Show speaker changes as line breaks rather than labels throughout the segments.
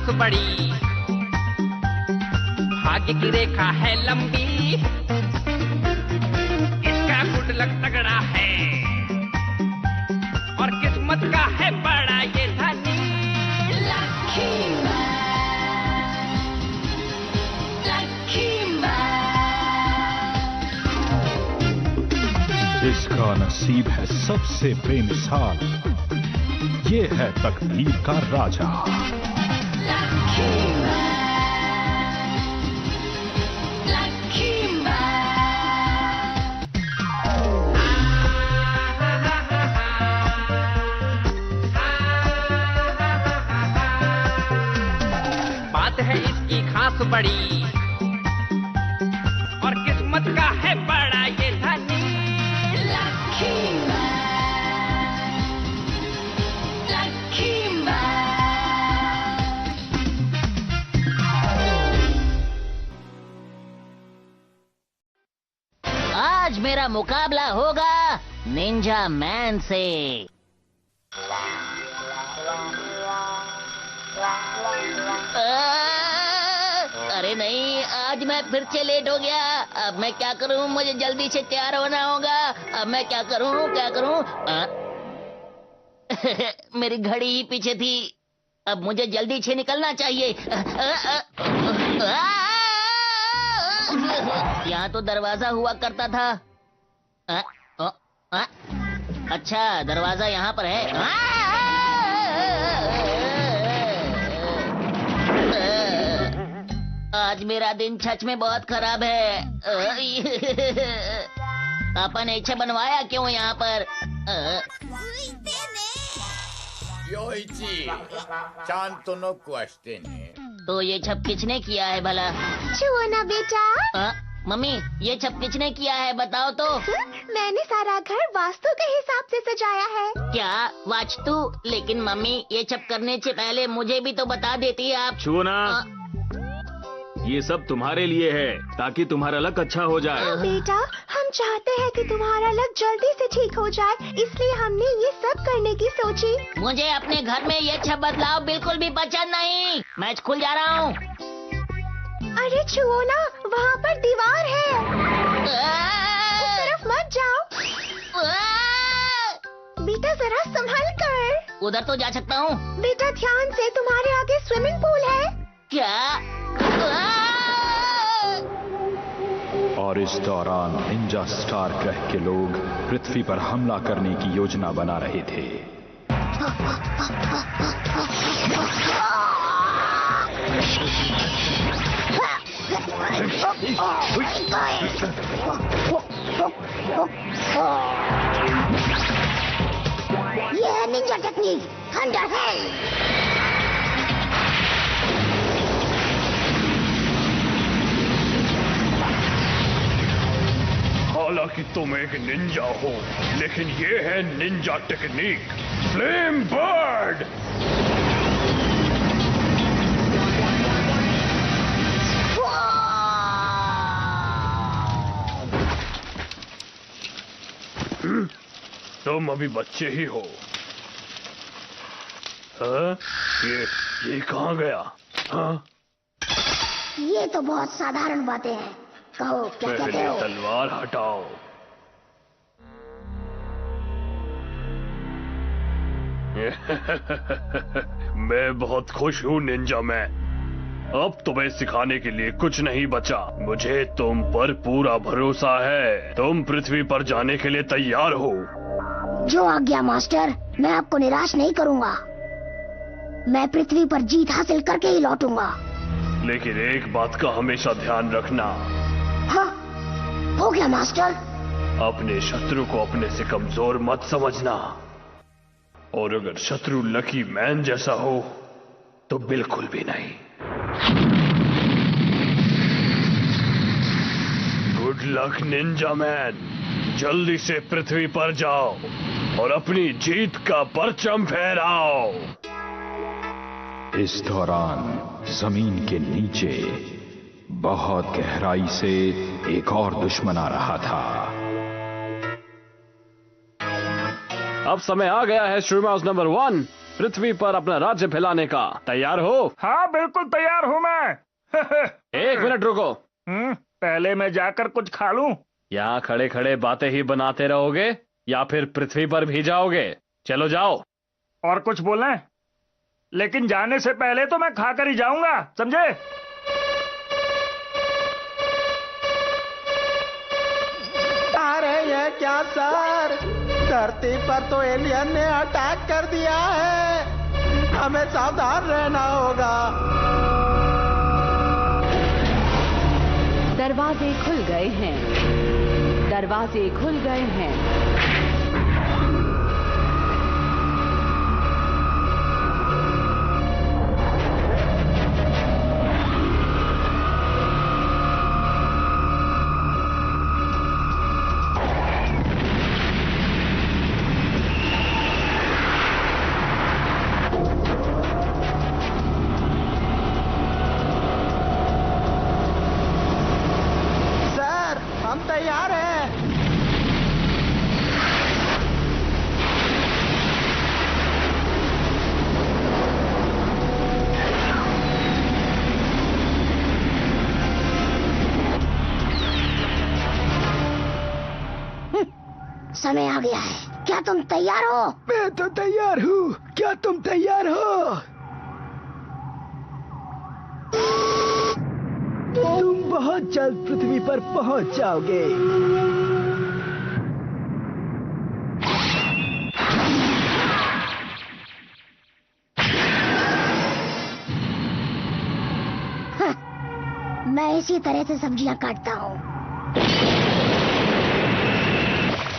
खास बड़ी, भाग्य की रेखा है लंबी, इसका गुड लक तगड़ा है और किस्मत का है बड़ा ये धनी।
इसका नसीब है सबसे बेमिसाल, ये है तकदीर का राजा।
बात है इसकी खास बड़ी और किस्मत का है बड़ा ये धनी।
आज मेरा मुकाबला होगा निंजा मैन से। अरे नहीं, आज मैं फिर से लेट हो गया। अब मैं क्या करूं? मुझे जल्दी से तैयार होना होगा। अब मैं क्या करूं? मेरी घड़ी ही पीछे थी। अब मुझे जल्दी से निकलना चाहिए। यहाँ तो दरवाजा हुआ करता था। अच्छा, दरवाजा यहाँ पर है। आज मेरा दिन सच में बहुत खराब है। अपन ऐसे बनवाया क्यों यहाँ पर?
योइची, चांतो नो क्वेश्चन है।
तो ये छप किसने किया है भला?
छुओना बेटा।
मम्मी, ये छप किसने किया है बताओ तो।
मैंने सारा घर वास्तु के हिसाब से सजाया है।
क्या वास्तु? लेकिन मम्मी, ये छप करने से पहले मुझे भी तो बता देती आप।
छुओना, ये सब तुम्हारे लिए है ताकि तुम्हारा लक अच्छा हो जाए।
बेटा, हम चाहते हैं कि तुम्हारा लक जल्दी से ठीक हो जाए, इसलिए हमने ये सब करने की सोची।
मुझे अपने घर में ये छप बदलाव बिल्कुल भी पसंद नहीं। मैं खुल जा रहा हूँ।
अरे छुओ ना, वहाँ पर दीवार है। उस तरफ मत जाओ। बेटा जरा संभल कर।
उधर तो जा सकता हूँ।
बेटा ध्यान से, तुम्हारे आगे स्विमिंग पूल है।
क्या?
और इस दौरान निंजा स्टार ग्रह के लोग पृथ्वी पर हमला करने की योजना बना रहे थे।
ये है निंजा टेक्निक, थंडर हेल।
हालांकि तुम एक निंजा हो, लेकिन ये है निंजा टेक्निक, फ्लेम बर्ड। तुम अभी बच्चे ही हो। हाँ? ये कहाँ गया? हाँ?
ये तो बहुत साधारण बातें हैं। कहो क्या कहते
पहले
हो?
तलवार हटाओ। मैं बहुत खुश हूँ निंजा मैन। अब तुम्हें सिखाने के लिए कुछ नहीं बचा। मुझे तुम पर पूरा भरोसा है। तुम पृथ्वी पर जाने के लिए तैयार हो?
जो आज्ञा मास्टर, मैं आपको निराश नहीं करूंगा। मैं पृथ्वी पर जीत हासिल करके ही लौटूंगा।
लेकिन एक बात का हमेशा ध्यान रखना।
हाँ, हो गया मास्टर।
अपने शत्रु को अपने से कमजोर मत समझना, और अगर शत्रु लकी मैन जैसा हो तो बिल्कुल भी नहीं। Good luck Ninja man. जल्दी से पृथ्वी पर जाओ और अपनी जीत का परचम फहराओ।
इस दौरान जमीन के नीचे बहुत गहराई से एक और दुश्मन आ रहा था।
अब समय आ गया है श्रीमाउस नंबर 1 पृथ्वी पर अपना राज्य फैलाने का। तैयार हो?
हाँ बिल्कुल तैयार हूँ मैं।
1 मिनट रुको।
पहले मैं जाकर कुछ खा लूं।
यहाँ खड़े खड़े बातें ही बनाते रहोगे या फिर पृथ्वी पर भी जाओगे? चलो जाओ।
और कुछ बोलना है? लेकिन जाने से पहले तो मैं खाकर ही जाऊंगा, समझे?
अरे ये क्या सर, धरती पर तो एलियन ने अटैक कर दिया है, हमें सावधान रहना होगा।
दरवाजे खुल गए हैं, दरवाजे खुल गए हैं।
तैयार है।
समय आ गया है, क्या तुम तैयार हो?
मैं तो तैयार हूँ, क्या तुम तैयार हो? तुम बहुत जल्द पृथ्वी पर पहुंच जाओगे।
मैं इसी तरह से सब्जियां काटता हूँ।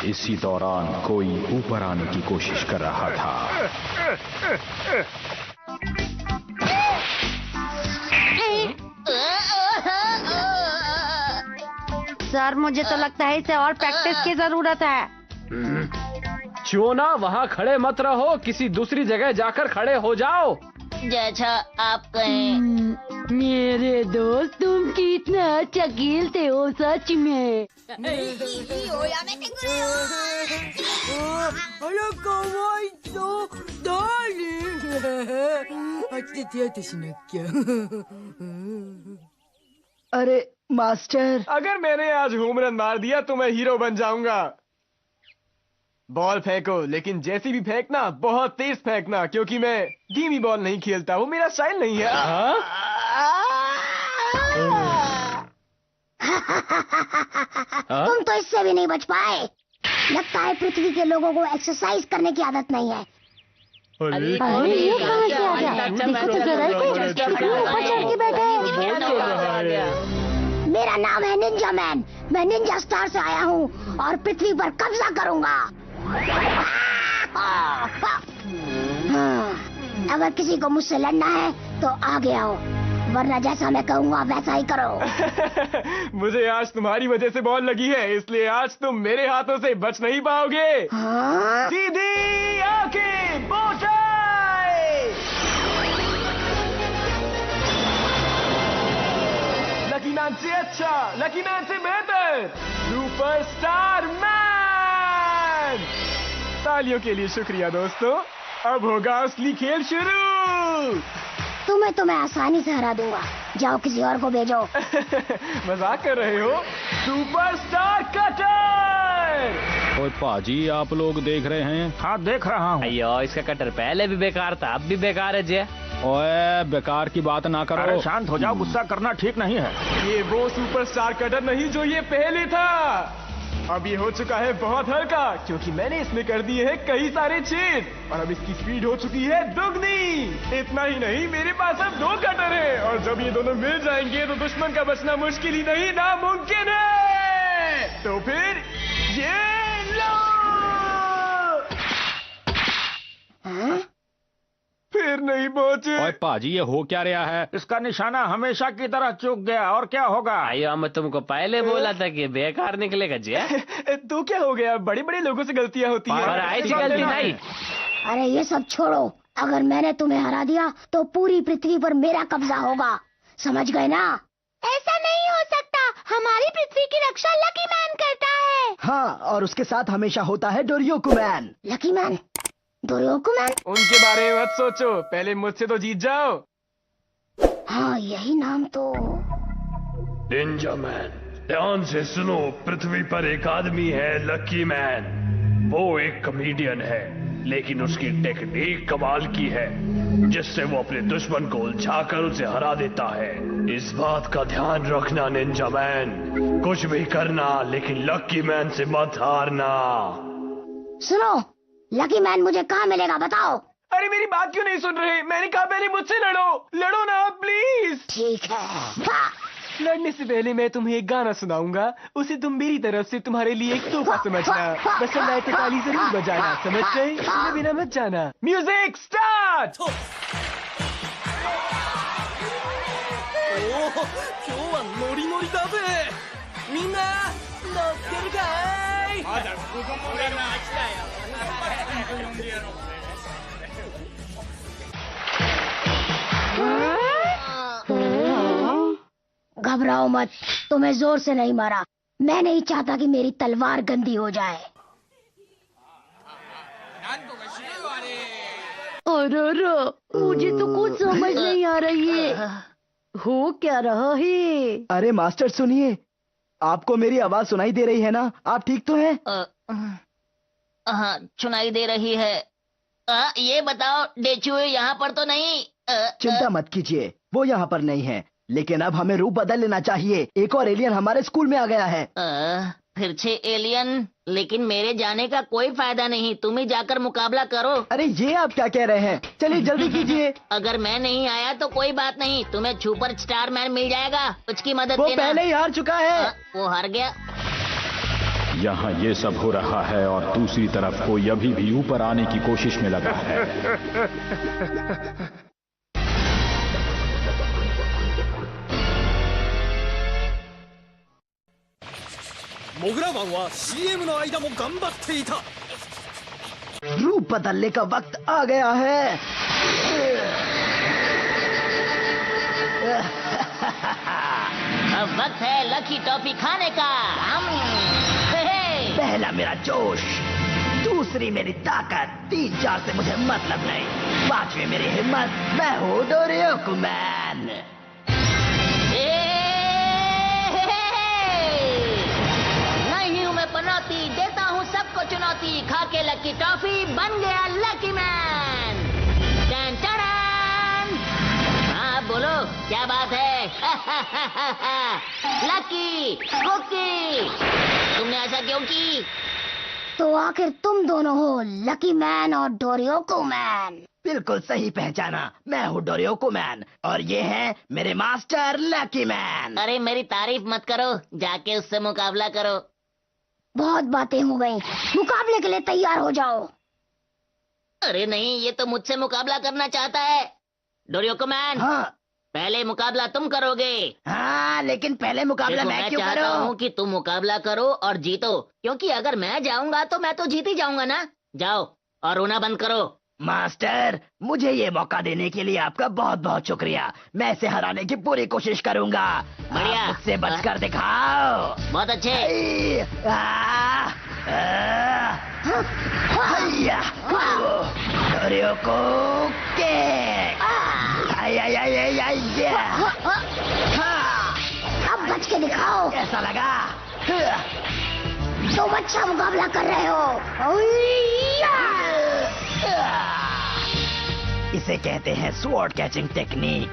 इसी दौरान कोई ऊपर आने की कोशिश कर रहा था।
सर मुझे तो लगता है इसे और प्रैक्टिस की जरूरत है।
चोना वहाँ खड़े मत रहो, किसी दूसरी जगह जाकर खड़े हो जाओ।
जैसा आप कहें।
मेरे दोस्त तुम कितना अच्छा खेलते हो सच में।
अरे मास्टर,
अगर मैंने आज होम रन मार दिया तो मैं हीरो बन जाऊंगा। बॉल फेंको, लेकिन जैसी भी फेंकना बहुत तेज फेंकना, क्योंकि मैं धीमी बॉल नहीं खेलता, वो मेरा स्टाइल नहीं है।
तुम तो इससे भी नहीं बच पाए। लगता है पृथ्वी के लोगों को एक्सरसाइज करने की आदत नहीं है।
अरे ये कहाँ से आ गया? देखो तो जरा इसको, ऊपर चढ़ के बैठा है।
मेरा नाम है निंजा मैन, मैं निंजा स्टार से आया हूँ और पृथ्वी पर कब्जा करूँगा। अगर किसी को मुझसे लड़ना है तो आगे आओ, वरना जैसा मैं कहूँगा वैसा ही करो।
मुझे आज तुम्हारी वजह से बॉल लगी है, इसलिए आज तुम मेरे हाथों से बच नहीं पाओगे। सीधी आंखें बोझाए। लकी मैन से अच्छा, लकी मैन से बेहतर, सुपरस्टार मैन। तालियों के लिए शुक्रिया दोस्तों, अब होगा असली खेल शुरू।
तुम्हें तो मैं आसानी से हरा दूंगा, जाओ किसी और को भेजो।
मजाक कर रहे हो? Superstar cutter.
ओए पाजी, आप लोग देख रहे हैं?
हाँ देख रहा हूँ।
अयो इसका कटर पहले भी बेकार था, अब भी बेकार है जी।
ओए बेकार की बात ना करो।
अरे शांत हो जाओ, गुस्सा करना ठीक नहीं है।
ये वो सुपरस्टार कटर नहीं जो ये पहले था। अब ये हो चुका है बहुत हल्का, क्योंकि मैंने इसमें कर दिए हैं कई सारे छेद, और अब इसकी स्पीड हो चुकी है दुगनी। इतना ही नहीं, मेरे पास अब 2 कटर हैं, और जब ये दोनों मिल जाएंगे तो दुश्मन का बचना मुश्किल ही नहीं, नामुमकिन है। तो फिर ये लो। फिर नहीं पहुंचे।
ओए पाजी, ये हो क्या रहा है?
इसका निशाना हमेशा की तरह चूक गया, और क्या होगा?
अयो मैं तुमको पहले बोला था कि बेकार निकलेगा जी।
तो क्या हो गया, बड़े बड़े लोगों से गलतियां होती हैं।
पर ऐसी गलती नहीं।
अरे ये सब छोड़ो, अगर मैंने तुम्हें हरा दिया तो पूरी पृथ्वी पर मेरा कब्जा होगा, समझ गए ना?
ऐसा नहीं हो सकता, हमारी पृथ्वी की रक्षा लकी मैन करता है।
हाँ, और उसके साथ हमेशा होता है डोरियोकू मैन।
लकी मैन, डोरियोकुमैन?
उनके बारे में मत सोचो, पहले मुझसे तो जीत जाओ।
हाँ, यही नाम तो।
निंजा मैन, ध्यान से सुनो। पृथ्वी पर एक आदमी है, लकी मैन। वो एक कॉमेडियन है, लेकिन उसकी टेक्निक कमाल की है, जिससे वो अपने दुश्मन को उलझाकर उसे हरा देता है। इस बात का ध्यान रखना निंजा मैन। कुछ भी करना, लेकिन लकी मैन से मत हारना।
सुनो, लकी मैन मुझे कहाँ मिलेगा बताओ?
अरे मेरी बात क्यों नहीं सुन रहे? मैंने कहा पहले मुझसे लड़ो ना प्लीज।
ठीक है।
लड़ने से पहले मैं तुम्हें एक गाना सुनाऊंगा, उसे तुम मेरी तरफ से तुम्हारे लिए एक तोहफा समझना। बस मैं तो ताली जरूर बजाना, समझ गए? सुने बिना मत जाना। Music start.
今日はノリノリだぜ。みんな乗ってるかい？まだ子供がな来たよ。呼んでやろう。
घबराओ मत, तुम्हें जोर से नहीं मारा। मैं नहीं चाहता कि मेरी तलवार गंदी हो जाए।
अरे मुझे तो कुछ समझ नहीं आ रही है, हो क्या रहा है?
अरे मास्टर सुनिए, आपको मेरी आवाज सुनाई दे रही है ना? आप ठीक तो हैं?
हाँ, सुनाई दे रही है। ये बताओ, डेचुए यहाँ पर तो नहीं?
चिंता मत कीजिए, वो यहाँ पर नहीं है, लेकिन अब हमें रूप बदल लेना चाहिए। एक और एलियन हमारे स्कूल में आ गया है।
फिर से एलियन? लेकिन मेरे जाने का कोई फायदा नहीं, तुम ही जाकर मुकाबला करो।
अरे ये आप क्या कह रहे हैं? चलिए जल्दी कीजिए।
अगर मैं नहीं आया तो कोई बात नहीं, तुम्हें सुपर स्टार मैन मिल जाएगा, उसकी मदद
वो
देना।
पहले ही हार चुका है।
वो हार गया।
यहाँ ये सब हो रहा है और दूसरी तरफ कोई अभी भी ऊपर आने की कोशिश में लगा है।
CM の間も頑張っていた。
रूप बदलने का वक्त आ गया है।
अब वक्त है लकी टॉफी खाने का।
पहला मेरा जोश, दूसरी मेरी ताकत, 3-4 से मुझे मतलब नहीं, 5वीं मेरी हिम्मत। मैं हूँ डोरियोकुमैन।
नहीं हूँ मैं पनौती, देता हूँ सबको चुनौती। खा के लकी टॉफी बन गया लकी मैन। Ton ton. हाँ बोलो, क्या बात है? लकी कुकी, तुमने ऐसा क्यों की?
तो आखिर तुम दोनों हो लकी मैन और डोरियोकुमैन।
बिल्कुल सही पहचाना, मैं हूँ डोरियोकुमैन और ये है मेरे मास्टर लकी मैन।
अरे मेरी तारीफ मत करो, जाके उससे मुकाबला करो।
बहुत बातें हो गई, मुकाबले के लिए तैयार हो जाओ।
अरे नहीं, ये तो मुझसे मुकाबला करना चाहता है। डोरियोकुमैन,
हाँ
पहले मुकाबला तुम करोगे।
हाँ, लेकिन पहले मुकाबला मैं क्यों
चाहता
करूं?
हूँ कि तुम मुकाबला करो और जीतो, क्योंकि अगर मैं जाऊंगा तो मैं तो जीत ही जाऊंगा ना। जाओ और रोना बंद करो।
मास्टर, मुझे ये मौका देने के लिए आपका बहुत बहुत शुक्रिया। मैं इसे हराने की पूरी कोशिश करूंगा।
बढ़िया।
आप मुझसे बचकर दिखाओ।
बहुत अच्छे।
अब बच के दिखाओ।
कैसा लगा?
तुम अच्छा मुकाबला कर रहे हो।
इसे कहते हैं स्वॉर्ड कैचिंग टेक्निक।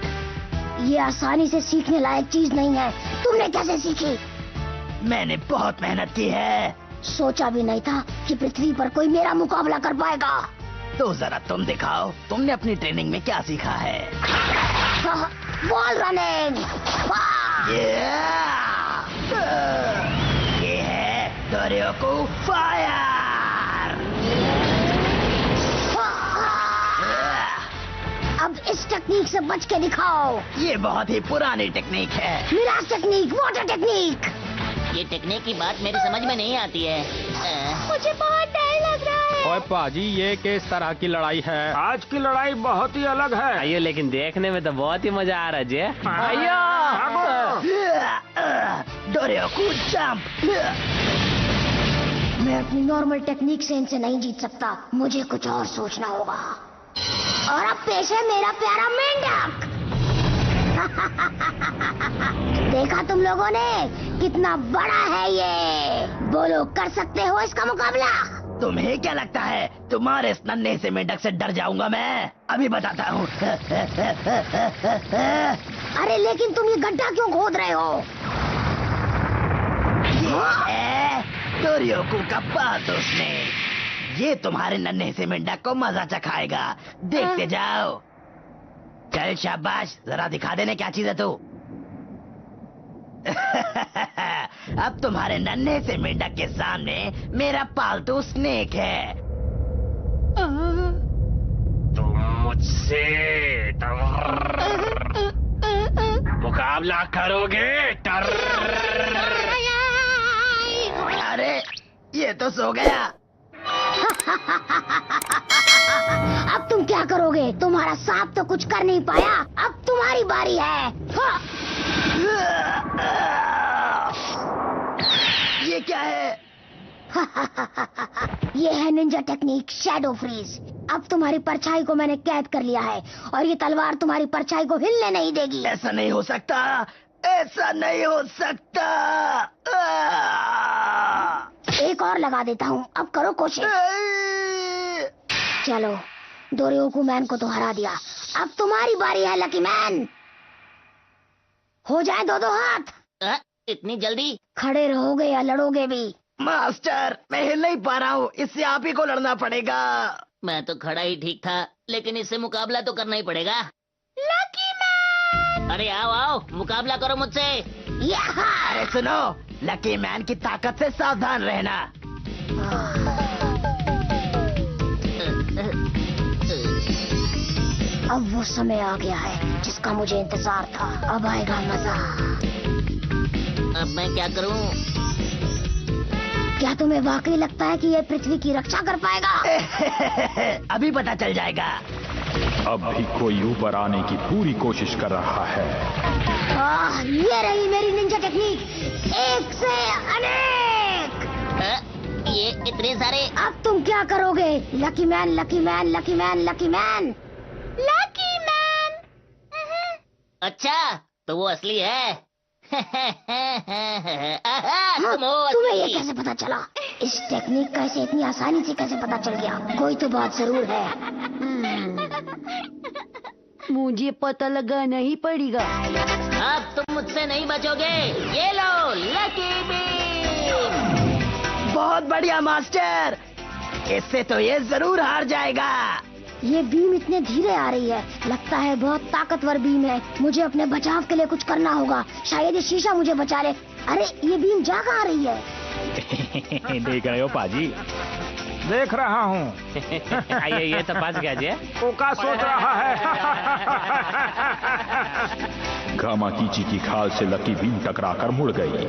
ये आसानी से सीखने लायक चीज नहीं है। तुमने कैसे सीखी?
मैंने बहुत मेहनत की है।
सोचा भी नहीं था कि पृथ्वी पर कोई मेरा मुकाबला कर पाएगा।
तो जरा तुम दिखाओ, तुमने अपनी ट्रेनिंग में क्या सीखा है?
Ball running.
ये है डोरियोकु फायर।
अब इस टेक्निक से बच के दिखाओ।
ये बहुत ही पुरानी टेक्निक है।
Mirage technique, water technique.
ये टेक्निक की बात मेरी समझ में नहीं आती है।
मुझे बहुत डर लग रहा है।
ओए पाजी, ये किस तरह की लड़ाई है? आज की लड़ाई बहुत ही अलग है।
आइए, लेकिन देखने में तो बहुत ही मजा आ रहा है जी।
डोरियोकु जंप।
मैं अपनी नॉर्मल टेक्निक से इनसे नहीं जीत सकता, मुझे कुछ और सोचना होगा। और अब पेश है मेरा प्यारा मेंढक। देखा तुम लोगों ने कितना बड़ा है ये? बोलो, कर सकते हो इसका मुकाबला?
तुम्हें क्या लगता है तुम्हारे इस नन्हे से मेंढक से डर जाऊंगा मैं? अभी बताता हूँ।
अरे लेकिन तुम ये गड्ढा क्यों खोद रहे हो?
टोरियोको का पालतू स्नेक, ये तुम्हारे नन्हे से मेंढक को मजा चखाएगा। देखते जाओ। चल शाबाश, जरा दिखा देने क्या चीज है तू। अब तुम्हारे नन्हे से मेंढक के सामने मेरा पालतू स्नेक है।
तुम मुझसे मुकाबला करोगे?
अरे ये तो सो गया।
अब तुम क्या करोगे? तुम्हारा सांप तो कुछ कर नहीं पाया, अब तुम्हारी बारी है।
ये क्या है?
ये है निंजा टेक्निक शैडो फ्रीज। अब तुम्हारी परछाई को मैंने कैद कर लिया है और ये तलवार तुम्हारी परछाई को हिलने नहीं देगी।
ऐसा नहीं हो सकता, ऐसा नहीं हो सकता।
एक और लगा देता हूँ, अब करो कोशिश। चलो, डोरियोको मैन को तो हरा दिया, अब तुम्हारी बारी है लकी मैन। हो जाए दो दो हाथ।
इतनी जल्दी?
खड़े रहोगे या लड़ोगे भी?
मास्टर, मैं हिल नहीं पा रहा हूँ, इससे आप ही को लड़ना पड़ेगा।
मैं तो खड़ा ही ठीक था, लेकिन इससे मुकाबला तो करना ही पड़ेगा।
Lucky man!
अरे आओ आओ, मुकाबला करो मुझसे।
अरे सुनो, लकी मैन की ताकत से सावधान रहना।
अब वो समय आ गया है जिसका मुझे इंतजार था, अब आएगा मजा।
अब मैं क्या करूं?
क्या तुम्हें वाकई लगता है कि ये पृथ्वी की रक्षा कर पाएगा?
अभी पता चल जाएगा।
अब भी कोई ऊपर आने की पूरी कोशिश कर रहा है।
ये रही मेरी निंजा टेक्निक, एक से अनेक।
ये इतने सारे।
अब तुम क्या करोगे? Lucky man, lucky man, lucky man, lucky man, lucky man.
अच्छा, तो वो असली है।
तुम्हें ये कैसे पता चला? इस टेक्निक का इसे इतनी आसानी से कैसे पता चल गया? कोई तो बात जरूर है।
मुझे पता लगाना ही पड़ेगा।
अब तुम मुझसे नहीं बचोगे। ये लो लकी बीम।
बहुत बढ़िया मास्टर, इससे तो ये जरूर हार जाएगा।
ये बीम इतने धीरे आ रही है, लगता है बहुत ताकतवर बीम है। मुझे अपने बचाव के लिए कुछ करना होगा, शायद ये शीशा मुझे बचा ले। अरे ये बीम जा कहाँ रही है?
देख रहे हो पाजी? देख रहा हूँ।
ये तपास कीजिए।
ओका सोच रहा है।
गामा कीची की खाल से लकी बीम टकराकर मुड़ गई।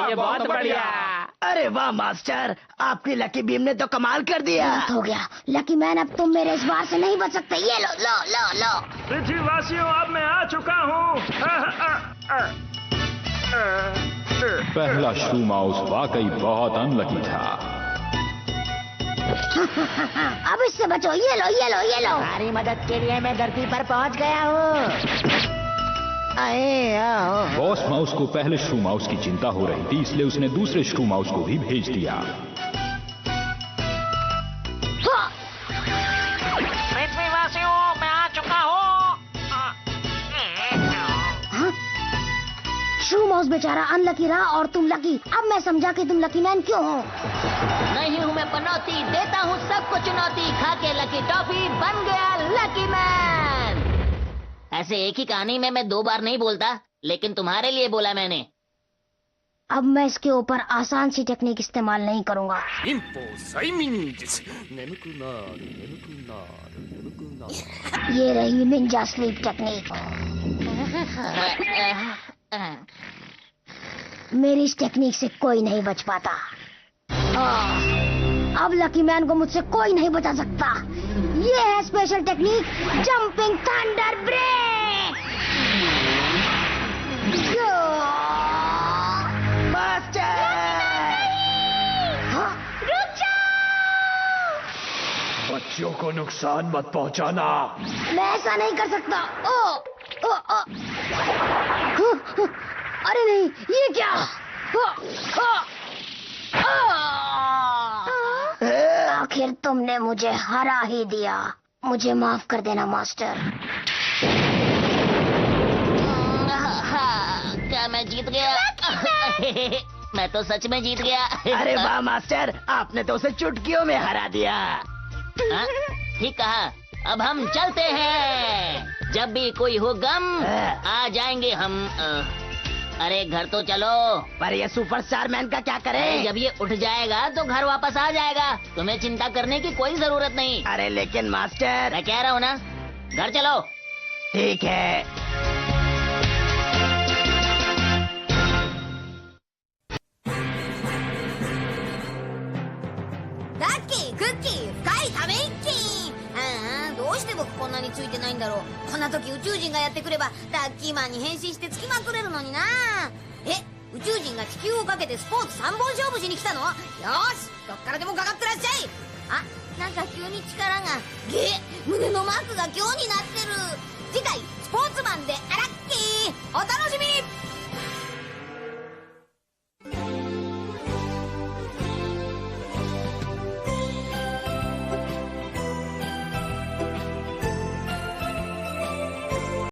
ये बहुत बढ़िया।
अरे वाह मास्टर, आपकी लकी बीम ने तो कमाल कर दिया।
हो गया लकी मैन, अब तुम मेरे इस बार से नहीं बच सकते। ये लो लो लो लो।
पृथ्वीवासियों, अब मैं आ चुका हूँ।
पहला शू माउस वाकई बहुत अनलकी था।
अब इससे बचो। ये लो ये लो ये लो।
तुम्हारी मदद के लिए मैं धरती पर पहुंच गया हूँ।
बॉस माउस को पहले शू माउस की चिंता हो रही थी, इसलिए उसने दूसरे शू माउस को भी भेज दिया।
पृथ्वीवासियों, मैं आ चुका हूँ।
शू माउस बेचारा अनलकी रहा और तुम लकी। अब मैं समझा कि तुम लकी मैन क्यों हो।
नहीं हूँ मैं पनौती, देता हूँ सबको चुनौती। खा के लकी टॉफी बन गया लकी मैन। ऐसे एक ही कहानी में मैं 2 बार नहीं बोलता, लेकिन तुम्हारे लिए बोला मैंने।
अब मैं इसके ऊपर आसान सी टेक्निक इस्तेमाल नहीं करूंगा। ये रही निंजा स्लीप टेक्निक। मेरी इस टेक्निक से कोई नहीं बच पाता। अब लकी मैन को मुझसे कोई नहीं बचा सकता। ये है special technique jumping thunder break.
बस
बच्चियों को नुकसान मत पहुंचाना।
मैं ऐसा नहीं कर सकता। अरे नहीं, ये क्या? आखिर तुमने मुझे हरा ही दिया। मुझे माफ कर देना मास्टर।
क्या मैं जीत गया? मैं तो सच में जीत गया।
अरे वाह मास्टर, आपने तो उसे चुटकियों में हरा दिया।
ठीक कहा। अब हम चलते हैं। जब भी कोई हो गम आ जाएंगे हम। अरे घर तो चलो।
पर ये सुपरस्टार मैन का क्या करें?
जब ये उठ जाएगा तो घर वापस आ जाएगा। तुम्हें चिंता करने की कोई जरूरत नहीं।
अरे लेकिन मास्टर,
मैं कह रहा हूँ ना, घर चलो।
ठीक है।
ラッキー、クッキー、深いため息。どうして僕こんなについてないんだろう。こんな時宇宙人がやってくればラッキーマンに変身してつきまくれるのにな。宇宙人が地球をかけてスポーツ3本勝負しに来たの？よし、どっからでもかかってらっしゃい。なんか急に力が胸のマークが今日になってる。次回スポーツマンでラッキー、お楽しみに。